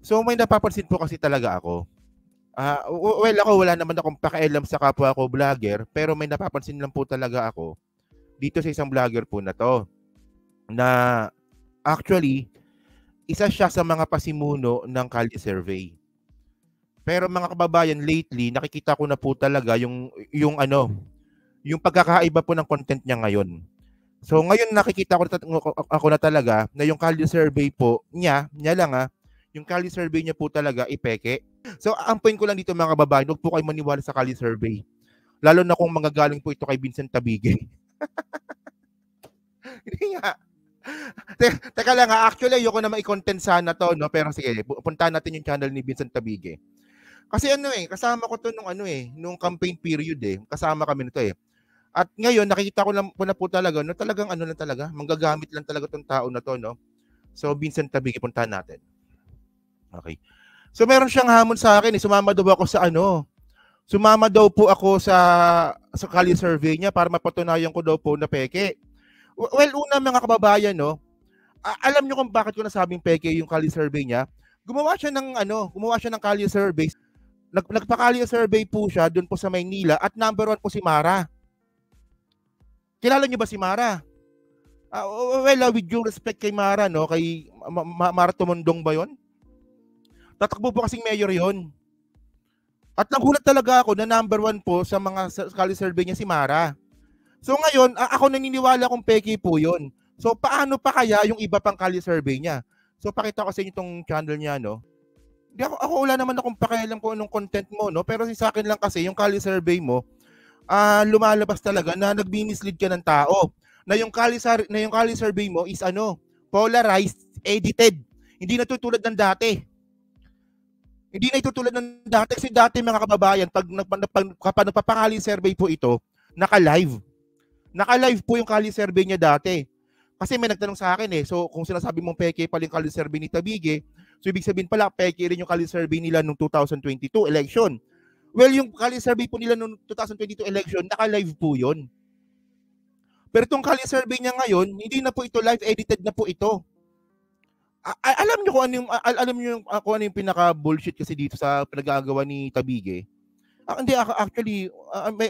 So may napapansin po kasi talaga ako. Well, ako wala naman akong pakialam sa kapwa ko vlogger, pero may napapansin lang po talaga ako dito sa isang vlogger po na to, na actually isa siya sa mga pasimuno ng Kalye Survey. Pero mga kababayan, lately nakikita ko na po talaga yung yung pagkakaiba po ng content niya ngayon. So ngayon nakikita ko ako na talaga na yung Kalye Survey po niya lang yung Kalye Survey niya po talaga ipeke. So ang point ko lang dito mga kababayan, huwag po kayo maniwala sa Kalye Survey. Lalo na kung manggagaling po ito kay Vincent Tabige. Hindi nga. Teka lang actually ayoko na ma-content sana to, no? Pero sige, puntahan natin yung channel ni Vincent Tabige. Kasi kasama ko to nung campaign period Kasama kami nito At ngayon nakikita ko lang po talaga no talagang lang talaga, manggagamit lang talaga tong tao na to, no. So Vincent Tabige, puntahan natin. Okay. So meron siyang hamon sa akin sumama daw ako sa Sumama daw po ako sa Kalye Survey niya para mapatunayan ko daw po na peke. Well, una mga kababayan, no. Alam niyo kung bakit ko nasabing peke yung Kalye Survey niya? Gumawa siya ng Kalye Survey. Nagpa-Kalye Survey po siya doon po sa Maynila at number 1 po si Mara. Kilala niyo ba si Mara? Well, with due respect kay Mara, no, kay Mara Tumundong ba 'yon? Tatakbo po kasing mayor 'yon. At nagulat talaga ako na number 1 po sa mga Kalye Survey niya si Mara. So ngayon, ako naniniwala kung peke po 'yon. So paano pa kaya yung iba pang Kalye Survey niya? So pakita ko sa inyo itong channel niya, no. Ako wala naman akong pakialam kung anong content mo, no, pero sa akin lang kasi yung Kalye Survey mo, lumalabas talaga na nagbi-mislead ka ng tao. Na yung Kalye Survey mo is polarized, edited. Hindi na tutulad ng dati. Hindi na itutulad ng dati kasi dati mga kababayan, kapag nagpapa-Kalye Survey po ito, naka-live. Naka-live po yung Kalye Survey niya dati. Kasi may nagtanong sa akin so kung sinasabi mong peke pala yung Kalye Survey ni Tabige, so ibig sabihin pala peke rin yung Kalye Survey nila noong 2022 election. Well, yung Kalye Survey po nila noong 2022 election, naka-live po yun. Pero itong Kalye Survey niya ngayon, hindi na po ito live, edited na po ito. Alam niyo kung ano yung pinaka-bullshit kasi dito sa pinagagawa ni Tabige? Hindi, actually,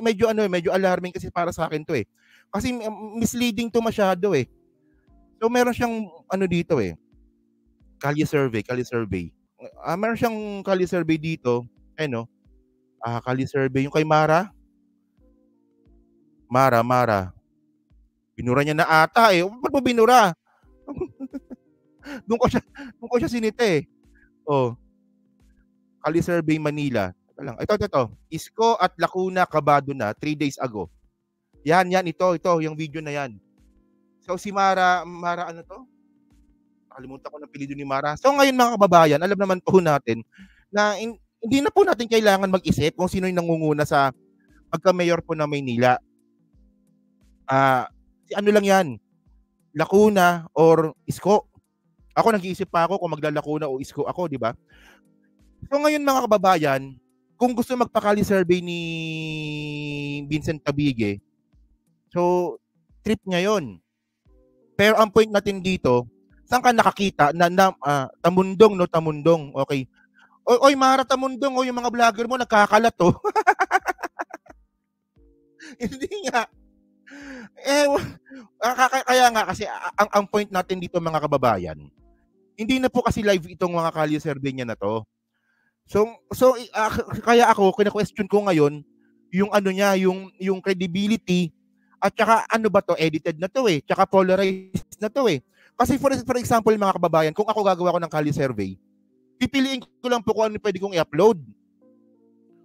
medyo alarming kasi para sa akin to Kasi misleading to masyado So meron siyang dito Kalye Survey. Meron siyang Kalye Survey dito, Kalye Survey yung kay Mara. Mara. Binura niya na ata Ba't mo binura? Doon ko siya sinita Kalye Survey Manila. Ito. Isko at Lacuna kabado na 3 days ago. Yan, ito yung video na yan. So si Mara ano to? Nakalimutan ko ng apelyido ni Mara. So ngayon mga kababayan, alam naman po natin na hindi na po natin kailangan mag-isip kung sino yung nangunguna sa pagka-mayor po ng Maynila. Si lang yan, Lacuna or Isko. Ako nag-iisip pa ako kung maglalakuna o Isko ako, di ba? So ngayon mga kababayan, kung gusto magpa-Kalye Survey ni Vincent Tabige, so trip niya yon. Pero ang point natin dito, saan ka nakakita na Tamundong, no? Tamundong, okay. Oy, Mara Tamundong, yung mga vlogger mo nagkakalat Hindi nga. Kaya nga kasi ang point natin dito mga kababayan, hindi na po kasi live itong mga Kalye Survey niya na to. So kaya ako kina-question ko ngayon yung niya, yung credibility at saka ba to, edited na to tsaka polarized na to Kasi for example mga kababayan, kung ako gagawa ko ng Kalye Survey, pipiliin ko lang po kung ano pwede kong i-upload.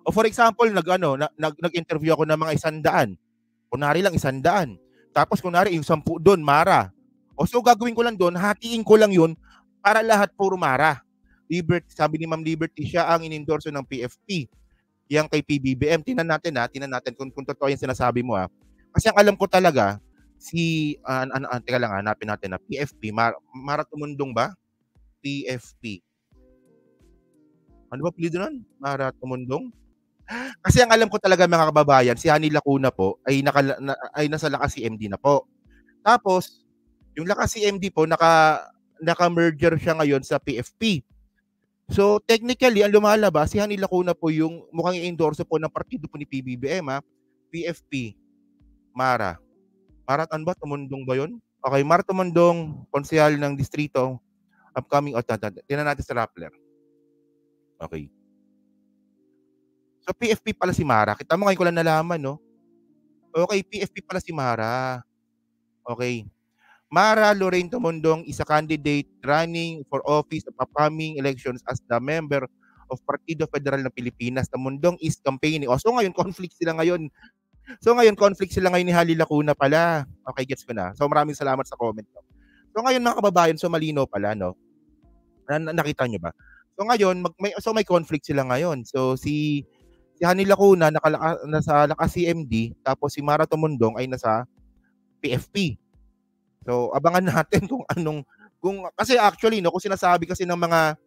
O for example, nag-interview ako ng mga 100. Kunwari lang 100. Tapos kunwari yung 10 doon, Mara. So gagawin ko lang doon, hatiin ko lang yun para lahat puro Mara. Liberty, sabi ni Ma'am Liberty, siya ang inendorso ng PFP. Yang kay PBBM. Tingnan natin kung totoo yung sinasabi mo Kasi ang alam ko talaga, teka lang hanapin natin na PFP, Mara Tumundong ba? PFP. Ano ba apelyido nun? Mara Tumundong? Kasi ang alam ko talaga mga kababayan, si Honey Lacuna po ay nasa Lakas CMD na po. Tapos, yung Lakas CMD po naka-merger siya ngayon sa PFP. So, technically, ang lumalabas, si Hani Lacuna po yung mukhang i-endorse po ng partido po ni PBBM, PFP, Mara. Mara ano ba, Tumundong ba yun? Okay, Mara Tumundong, konsehal ng distrito, upcoming, tingnan natin sa Rappler. Okay. So, PFP pala si Mara. Kita mo ngayon ko lang nalaman, no? Okay, PFP pala si Mara. Okay. Mara Lorraine Tumundong is a candidate running for office of upcoming elections as the member of Partido Federal ng Pilipinas. Tumundong is campaigning. So ngayon, conflict sila ngayon. Ni Hali Lacuna pala. Okay, gets ko na. So maraming salamat sa comment. So ngayon mga kababayan, so malino pala, no? Nakita nyo ba? So ngayon, may conflict sila ngayon. So si Hani Lacuna nasa CMD, tapos si Mara Tumundong ay nasa PFP. So abangan natin kasi actually no, kung sinasabi kasi ng mga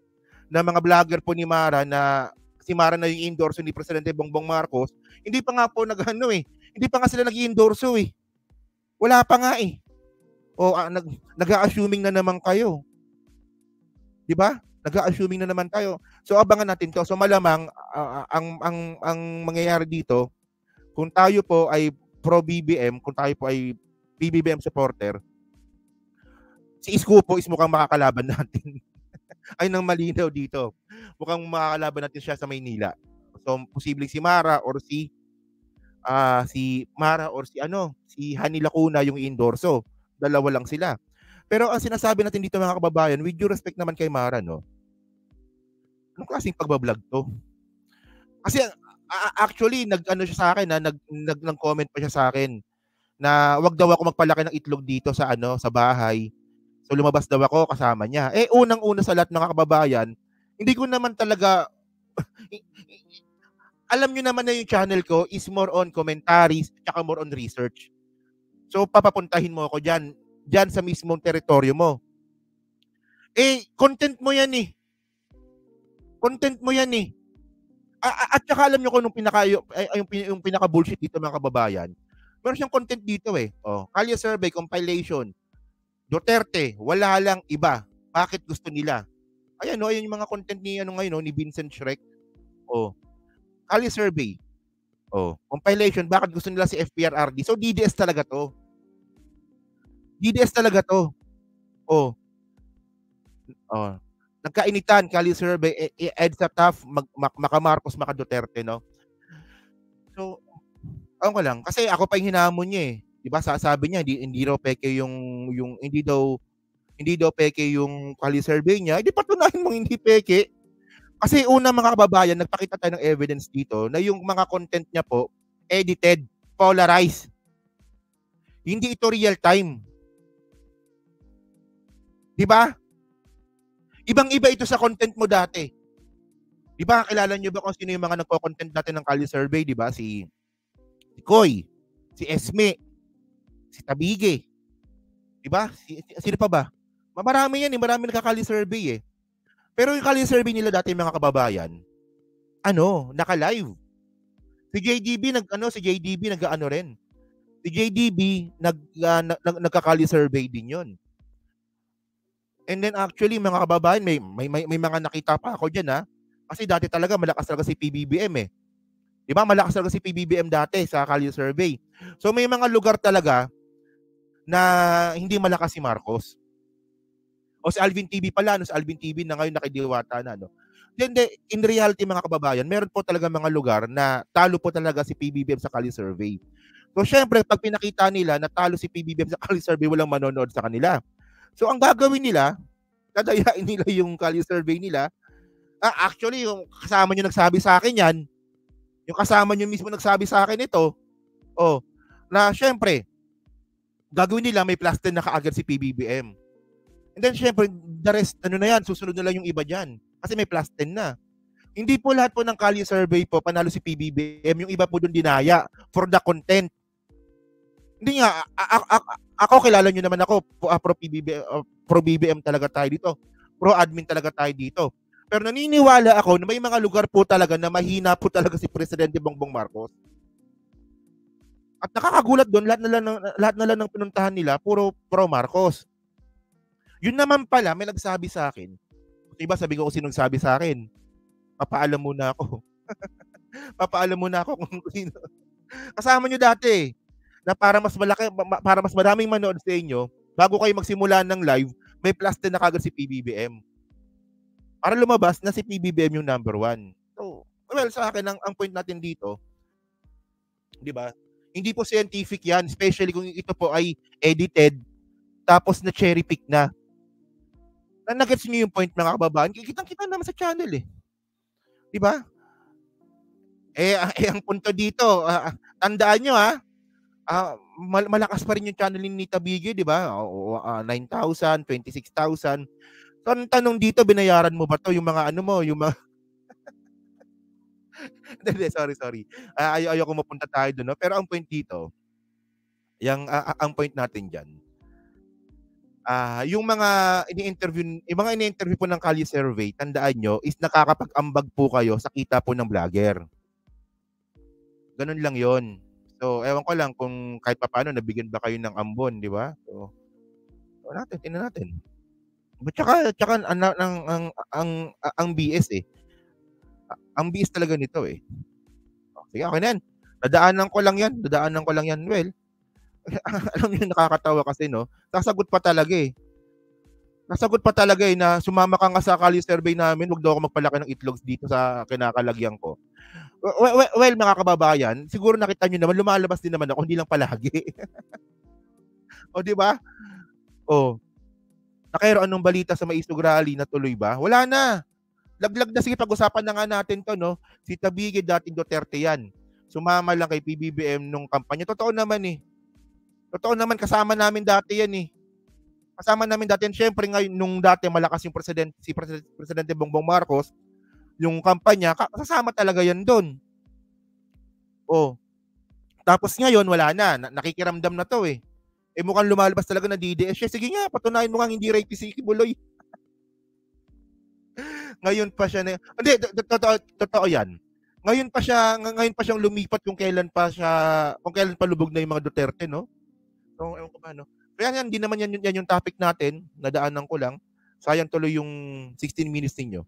vlogger po ni Mara na si Mara na yung endorso ni Presidente Bongbong Marcos, hindi pa nga po hindi pa nga sila nag-endorso eh. Wala pa nga eh. O nag-assuming na naman kayo. 'Di ba? Nag-assuming na naman tayo. So abangan natin 'to. So malamang ang mangyayari dito, kung tayo po ay pro BBM, kung tayo po ay BBM supporter, si Isko po is mukhang makakalaban natin. Ay nang malinaw dito. Mukhang makakalaban natin siya sa Maynila. So posibleng si Mara or si Hani Lacuna yung i-endorso. Dalawa lang sila. Pero ang sinasabi natin dito mga kababayan, with due respect naman kay Mara, no? Anong klaseng pagbablog to? Kasi actually nag-ano siya sa akin, nag-comment pa siya sa akin na wag daw ako magpalaki ng itlog dito sa bahay. So lumabas daw ako kasama niya. Unang-una sa lahat mga kababayan, hindi ko naman talaga alam niyo naman na yung channel ko is more on commentaries at more on research. So papapuntahin mo ako diyan sa mismong teritoryo mo. Content mo yan eh. Content mo yan eh. At saka alam niyo kung yung pinaka bullshit dito mga kababayan. Meron siyang content dito eh. Kalye survey compilation. Duterte, wala lang iba. Bakit gusto nila? Ayan yung mga content ni ngayon ni Vincent Shrek. Kalye survey. Compilation, bakit gusto nila si FPRRD? So DDS talaga to. Nagkainitan, Kalye survey, EDSA TAF, maka Marcos, maka Duterte, no? So, ko lang, kasi ako pa yung hinamon niya eh. 'Di ba? Sabi niya hindi daw peke yung hindi daw peke yung Kalye survey niya. Hindi patunayan mong hindi peke. Kasi una mga kababayan, nagpakita tayo ng evidence dito na yung mga content niya po edited, polarized. Hindi ito real time. 'Di ba? Ibang-iba ito sa content mo dati. 'Di ba? Kilala niyo ba kung sino yung mga nagko-content dati ng Kalye survey, 'di ba? Si Koy, si Esme, si Tabige. 'Di ba? Sino pa ba? Marami yan eh, marami nagka-Kalye survey eh. Pero yung Kalye survey nila dati mga kababayan, naka-live. Si JDB nag-ano rin. Si JDB nagka-Kalye survey din 'yon. And then actually mga kababayan, may mga nakita pa ako diyan kasi dati talaga malakas talaga si PBBM eh. 'Di ba? Malakas talaga si PBBM dati sa Kalye survey. So may mga lugar talaga na hindi malakas si Marcos. O si Alvin TV pala, si Alvin TV na ngayon nakidiwata na, no? Hindi, in reality mga kababayan, meron po talaga mga lugar na talo po talaga si PBBM sa Kalye survey. So syempre, pag pinakita nila na talo si PBBM sa Kalye survey, walang manonood sa kanila. So ang gagawin nila, dadayain nila yung Kalye survey nila. Actually, yung kasama nyo nagsabi sa akin yan, yung kasama nyo mismo nagsabi sa akin ito, na syempre, gagawin nila may plus 10 na kaagad si PBBM. And then syempre, the rest, susunod na lang yung iba dyan. Kasi may plus 10 na. Hindi po lahat po ng Kalye survey po panalo si PBBM, yung iba po doon dinaya for the content. Hindi nga, ako kilala nyo naman ako, pro BBM talaga tayo dito. Pro admin talaga tayo dito. Pero naniniwala ako na may mga lugar po talaga na mahina po talaga si Presidente Bongbong Marcos. At nakakagulat doon, lahat na lang ng pinuntahan nila, puro pro Marcos. Yun naman pala, may nagsabi sa akin, Iba sabi ko kung sinong sabi sa'kin, papaalam muna ako. Papaalam muna ako kung sino. Kasama niyo dati, eh, na para mas malaki para mas maraming manood sa inyo, bago kayo magsimula ng live, may plus 10 na kaagad si PBBM. Para lumabas na si PBBM yung number 1. So, well, sa akin ang point natin dito, 'di ba? Hindi po scientific 'yan, especially kung ito po ay edited tapos na cherry pick na. Na-gets niyo yung point, mga kababayan? Kitang-kita naman sa channel, eh. 'Di ba? Ang punto dito, tandaan niyo, malakas pa rin yung channel ni Nita Biggie, 'di ba? 9,000, 26,000. So, ang tanong dito, binayaran mo ba 'to, yung mga ano mo, yung mga hindi, sorry. Ayoko mapunta tayo do'n, 'no? Pero ang point dito, ang point natin diyan, yung mga ini-interview po ng Kalye Survey, tandaan niyo is nakakapag-ambag po kayo sa kita po ng vlogger. Gano'n lang 'yon. So, ewan ko lang kung kahit papaano nabigyan ba kayo ng ambon, 'di ba? So, tingnan natin. Tsaka ang BS, eh. Ang BS talaga nito, eh. Sige, okay na 'yan. Dadaanan ko lang 'yan. Well, alam niyo nakakatawa kasi, 'no, sasagot pa talaga, eh. Na sumama ka nga sa Kalye Survey namin, 'wag daw ako magpalaki ng itlogs dito sa kinakalagyan ko. Well, mga kababayan, siguro nakita niyo naman lumalabas din naman ako, hindi lang palagi. O, 'di ba? Oh, nakairoon ng balita sa Maisog Rally, natuloy ba? Wala na. Laglag na, sige, pag-usapan na nga natin 'to, no. Si Tabigue dating Duterte 'yan. Sumama lang kay PBBM nung kampanya. Totoo naman, eh. Totoo naman, kasama namin dati 'yan, eh. Kasama namin dati 'yan. Siyempre ngayon nung dati malakas yung Presidente Bongbong Marcos, yung kampanya, kasama talaga 'yan do'n. Oh. Tapos ngayon wala na. Nakikiramdam na 'to, eh. Mukhang lumalabas talaga na DDS siya. Sige nga, patunayan mo ngang hindi rapist si Kibuloy. Ngayon pa siya hindi, totoo 'yan. Ngayon pa siyang lumipat kung kailan pa lubog na yung mga Duterte, 'no? So, ewan ko ba, 'no? Kaya yan, hindi naman yan yung topic natin, nadaanan ko lang. Sayang tuloy yung 16 minutes ninyo.